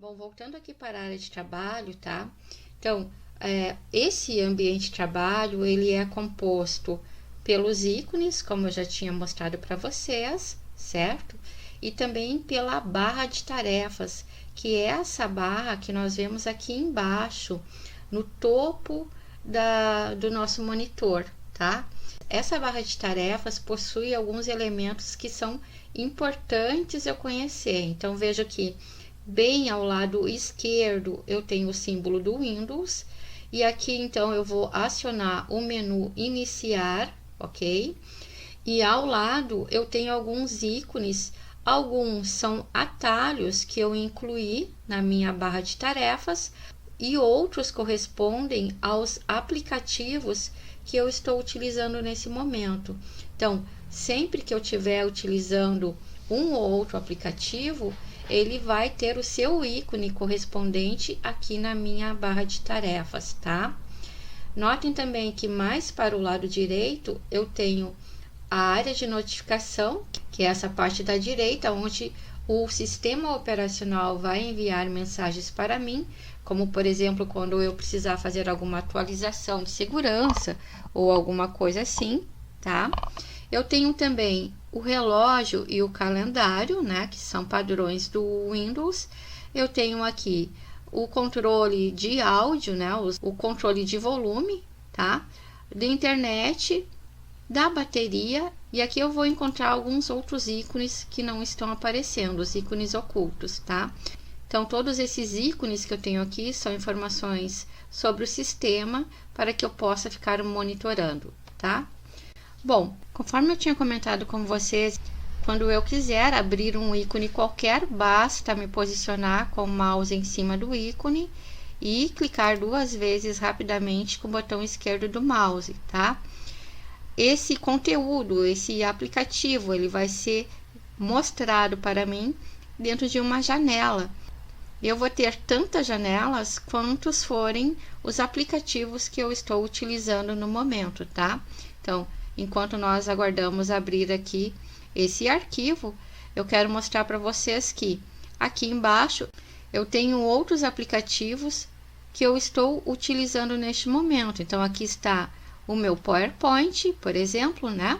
Bom, voltando aqui para a área de trabalho, tá? Então, esse ambiente de trabalho, ele é composto pelos ícones, como eu já tinha mostrado para vocês, certo? E também pela barra de tarefas, que é essa barra que nós vemos aqui embaixo, no topo do nosso monitor, tá? Essa barra de tarefas possui alguns elementos que são importantes eu conhecer. Então, veja que bem ao lado esquerdo eu tenho o símbolo do Windows, e aqui então eu vou acionar o menu iniciar, ok? E ao lado eu tenho alguns ícones, alguns são atalhos que eu incluí na minha barra de tarefas, e outros correspondem aos aplicativos que eu estou utilizando nesse momento. Então, sempre que eu estiver utilizando um ou outro aplicativo, ele vai ter o seu ícone correspondente aqui na minha barra de tarefas, tá? Notem também que mais para o lado direito eu tenho a área de notificação, que é essa parte da direita, onde o sistema operacional vai enviar mensagens para mim, como por exemplo, quando eu precisar fazer alguma atualização de segurança ou alguma coisa assim, tá? Eu tenho também o relógio e o calendário, né, que são padrões do Windows. Eu tenho aqui o controle de áudio, né, o controle de volume, tá? Da internet, da bateria, e aqui eu vou encontrar alguns outros ícones que não estão aparecendo, os ícones ocultos, tá? Então, todos esses ícones que eu tenho aqui são informações sobre o sistema para que eu possa ficar monitorando, tá? Bom, conforme eu tinha comentado com vocês, quando eu quiser abrir um ícone qualquer, basta me posicionar com o mouse em cima do ícone e clicar 2 vezes rapidamente com o botão esquerdo do mouse, tá? Esse conteúdo, esse aplicativo, ele vai ser mostrado para mim dentro de uma janela. Eu vou ter tantas janelas quantos forem os aplicativos que eu estou utilizando no momento, tá? Então, enquanto nós aguardamos abrir aqui esse arquivo, eu quero mostrar para vocês que aqui embaixo eu tenho outros aplicativos que eu estou utilizando neste momento. Então, aqui está o meu PowerPoint, por exemplo, né?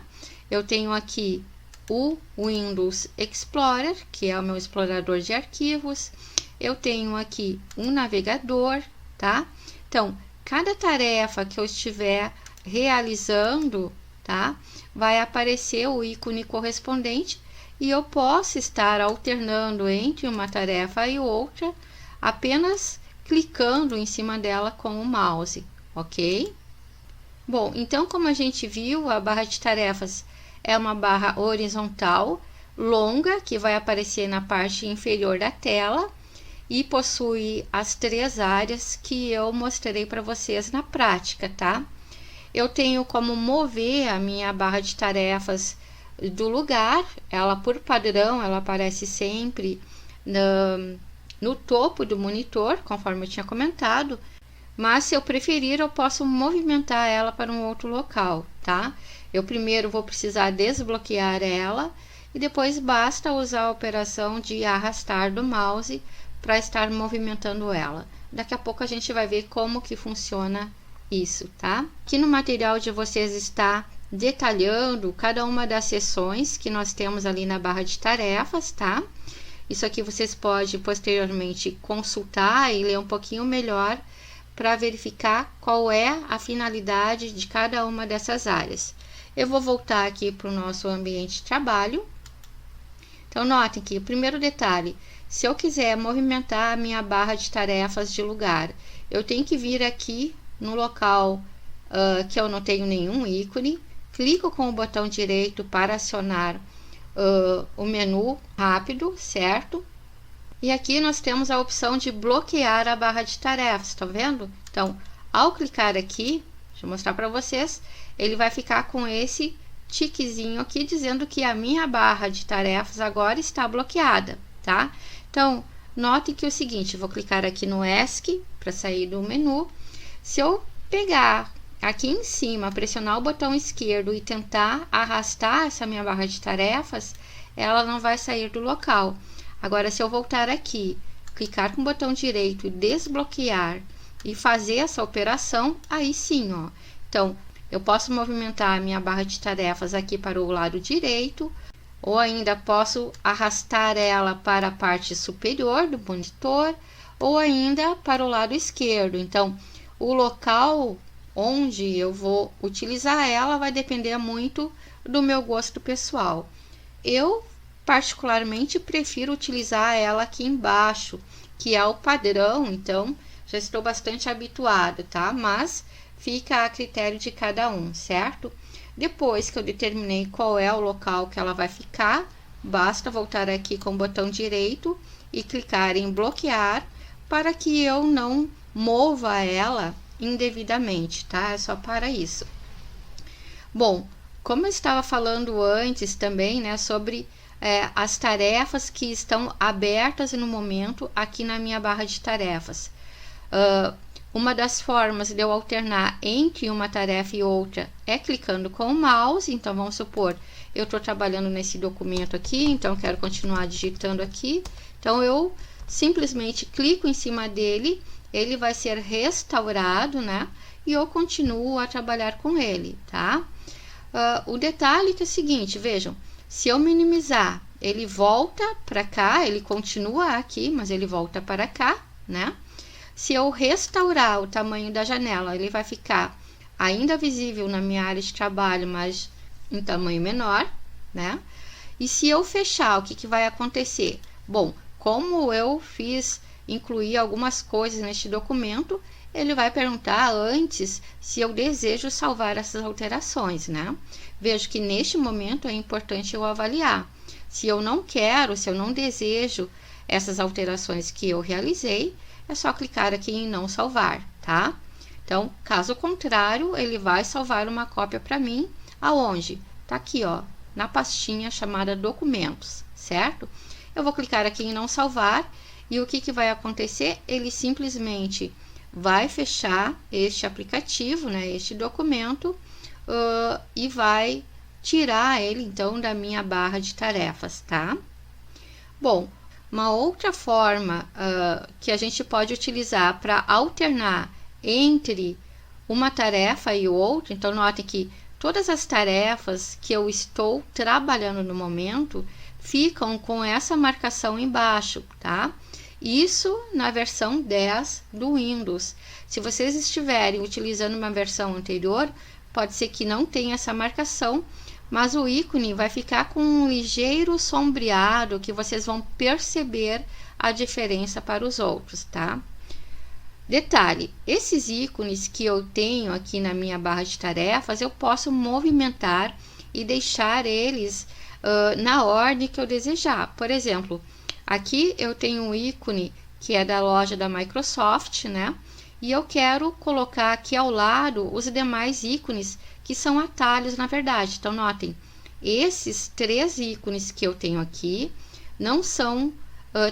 Eu tenho aqui o Windows Explorer, que é o meu explorador de arquivos. Eu tenho aqui um navegador, tá? Então, cada tarefa que eu estiver realizando, tá? Vai aparecer o ícone correspondente e eu posso estar alternando entre uma tarefa e outra apenas clicando em cima dela com o mouse, ok? Bom, então como a gente viu, a barra de tarefas é uma barra horizontal, longa, que vai aparecer na parte inferior da tela e possui as 3 áreas que eu mostrei para vocês na prática, tá? Eu tenho como mover a minha barra de tarefas do lugar, ela por padrão, ela aparece sempre no topo do monitor, conforme eu tinha comentado, mas se eu preferir, eu posso movimentar ela para um outro local, tá? Eu primeiro vou precisar desbloquear ela e depois basta usar a operação de arrastar do mouse para estar movimentando ela. Daqui a pouco a gente vai ver como que funciona isso, tá? Aqui no material de vocês está detalhando cada uma das seções que nós temos ali na barra de tarefas, tá? Isso aqui vocês podem posteriormente consultar e ler um pouquinho melhor para verificar qual é a finalidade de cada uma dessas áreas. Eu vou voltar aqui para o nosso ambiente de trabalho. Então, notem que o primeiro detalhe, se eu quiser movimentar a minha barra de tarefas de lugar, eu tenho que vir aqui no local que eu não tenho nenhum ícone, clico com o botão direito para acionar o menu rápido, certo? E aqui nós temos a opção de bloquear a barra de tarefas, tá vendo? Então, ao clicar aqui, deixa eu mostrar para vocês, ele vai ficar com esse tiquezinho aqui dizendo que a minha barra de tarefas agora está bloqueada, tá? Então, note que é o seguinte, vou clicar aqui no ESC para sair do menu. Se eu pegar aqui em cima, pressionar o botão esquerdo e tentar arrastar essa minha barra de tarefas, ela não vai sair do local. Agora, se eu voltar aqui clicar com o botão direito e desbloquear e fazer essa operação, aí sim, ó. Então, eu posso movimentar a minha barra de tarefas aqui para o lado direito, ou ainda posso arrastar ela para a parte superior do monitor, ou ainda para o lado esquerdo. Então, o local onde eu vou utilizar ela vai depender muito do meu gosto pessoal. Eu, particularmente, prefiro utilizar ela aqui embaixo, que é o padrão, então já estou bastante habituada, tá? Mas fica a critério de cada um, certo? Depois que eu determinei qual é o local que ela vai ficar, basta voltar aqui com o botão direito e clicar em bloquear para que eu não mova ela indevidamente, tá? É só para isso. Bom, como eu estava falando antes também, né, sobre as tarefas que estão abertas no momento aqui na minha barra de tarefas. Uma das formas de eu alternar entre uma tarefa e outra é clicando com o mouse. Então, vamos supor, eu estou trabalhando nesse documento aqui, então quero continuar digitando aqui. Então, eu simplesmente clico em cima dele, ele vai ser restaurado, né? E eu continuo a trabalhar com ele, tá? O detalhe que é o seguinte, vejam, se eu minimizar, ele volta para cá, ele continua aqui, mas ele volta para cá, né? Se eu restaurar o tamanho da janela, ele vai ficar ainda visível na minha área de trabalho, mas em tamanho menor, né? E se eu fechar, o que vai acontecer? Bom, como eu incluir algumas coisas neste documento, ele vai perguntar antes se eu desejo salvar essas alterações, né? Vejo que neste momento é importante eu avaliar. Se eu não quero, se eu não desejo essas alterações que eu realizei, é só clicar aqui em não salvar, tá? Então, caso contrário, ele vai salvar uma cópia para mim, aonde? Tá aqui, ó, na pastinha chamada documentos, certo? Eu vou clicar aqui em não salvar e o que vai acontecer? Ele simplesmente vai fechar este aplicativo, né, este documento, e vai tirar ele, então, da minha barra de tarefas, tá? Bom, uma outra forma que a gente pode utilizar para alternar entre uma tarefa e outra, então notem que todas as tarefas que eu estou trabalhando no momento ficam com essa marcação embaixo, tá? Isso na versão 10 do Windows. Se vocês estiverem utilizando uma versão anterior, pode ser que não tenha essa marcação, mas o ícone vai ficar com um ligeiro sombreado que vocês vão perceber a diferença para os outros, tá? Detalhe, esses ícones que eu tenho aqui na minha barra de tarefas, eu posso movimentar e deixar eles na ordem que eu desejar. Por exemplo, aqui eu tenho um ícone que é da loja da Microsoft, né? E eu quero colocar aqui ao lado os demais ícones que são atalhos, na verdade. Então, notem, esses 3 ícones que eu tenho aqui não são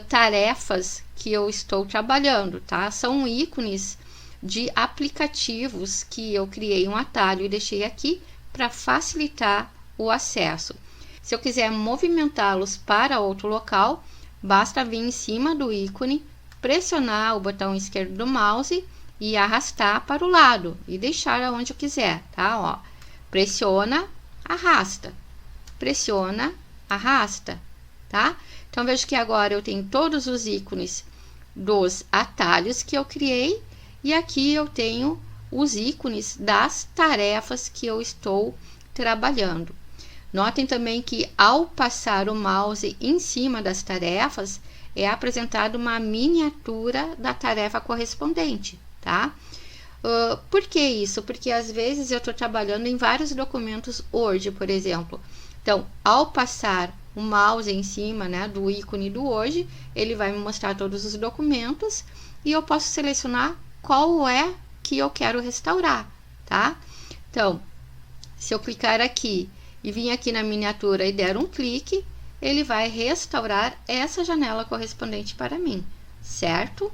tarefas que eu estou trabalhando, tá? São ícones de aplicativos que eu criei um atalho e deixei aqui para facilitar o acesso. Se eu quiser movimentá-los para outro local, basta vir em cima do ícone, pressionar o botão esquerdo do mouse e arrastar para o lado e deixar aonde eu quiser, tá? Ó, pressiona, arrasta, pressiona, arrasta, tá? Então, vejo que agora eu tenho todos os ícones dos atalhos que eu criei e aqui eu tenho os ícones das tarefas que eu estou trabalhando. Notem também que ao passar o mouse em cima das tarefas, é apresentada uma miniatura da tarefa correspondente, tá? Por que isso? Porque às vezes eu estou trabalhando em vários documentos Word, por exemplo. Então, ao passar o mouse em cima, né, do ícone do Word, ele vai me mostrar todos os documentos e eu posso selecionar qual é que eu quero restaurar, tá? Então, se eu clicar aqui e vir aqui na miniatura e der um clique, ele vai restaurar essa janela correspondente para mim, certo?